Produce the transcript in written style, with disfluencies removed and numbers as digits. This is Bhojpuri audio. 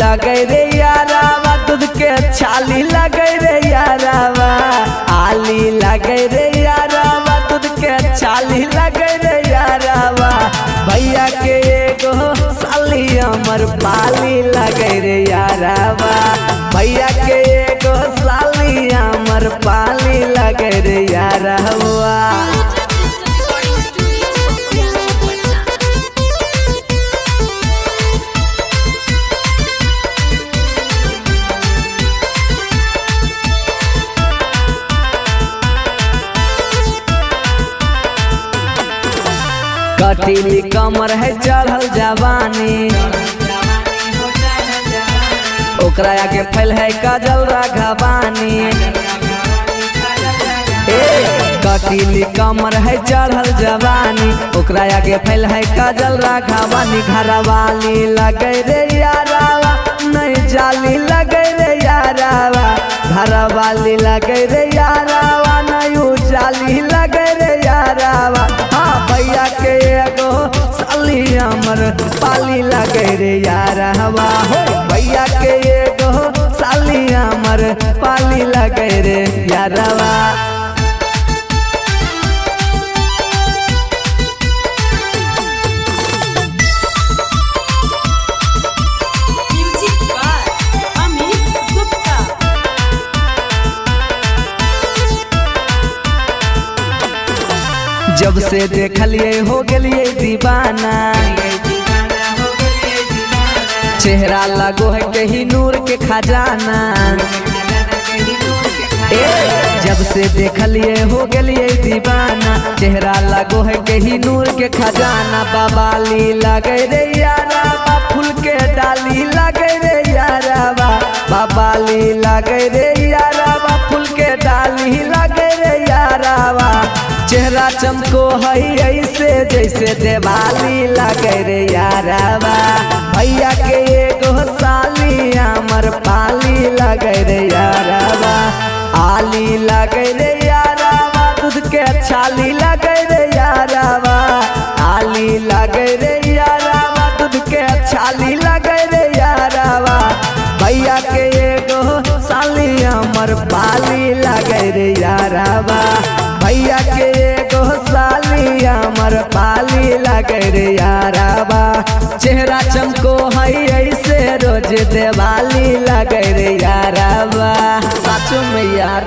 लगे रे यारावा दूध के छाली लगे रे यारावा आली लगे रे यारावा दूध के छाली लगे रे यारावा भैया के एगो साली हमर पाली लगे रे यारावा भैया के एगो साली हमर पाली लगे रे यारावा। कटीली कमर है चढ़ल जवानी ओकरा आगे फैल है काजल राघवानी कटीली कमर है चढ़ल जवानी ओकरा आगे फैल है काजल राघवानी घरवाली लगे रे यारावा नहीं जाली लगे रे यारावा घरवाली लगे रे यारावा नहीं जाली लगे रे यारावा हाँ भैया के एगो साली हमर पाली लगे रे यारावा हो भैया के एगो साली हमर पाली लगे रे यारावा। जब से देखलिए हो गलिए दीवाना चेहरा लगो है कहीं नूर के खजाना जब से देखलिए हो गलिए दीवाना चेहरा लगो है कहीं नूर के खजाना बाबाली लगे रे यारावा फूल के डाली लगे रे यारावा बाबाली लगे रे यारावा फूल के डाली लगे रे यारावा चेहरा चमको है ऐसे जैसे दिवाली लगे रे यारावा भैया के एगो साली हमर पाली लगे रे यारावा आली लगे रे यारावा दूध के छाली लगे रे यारावा आली लगे रे यारावा दूध के छाली लगे रे यारावा भैया के एगो साली हमर पाली लगे रे यारावा भैया के एगो साली हमर पाली लगे रे यारावा चेहरा चमको है ऐसे रोज दिवाली लगे रे यारावा सच में यार।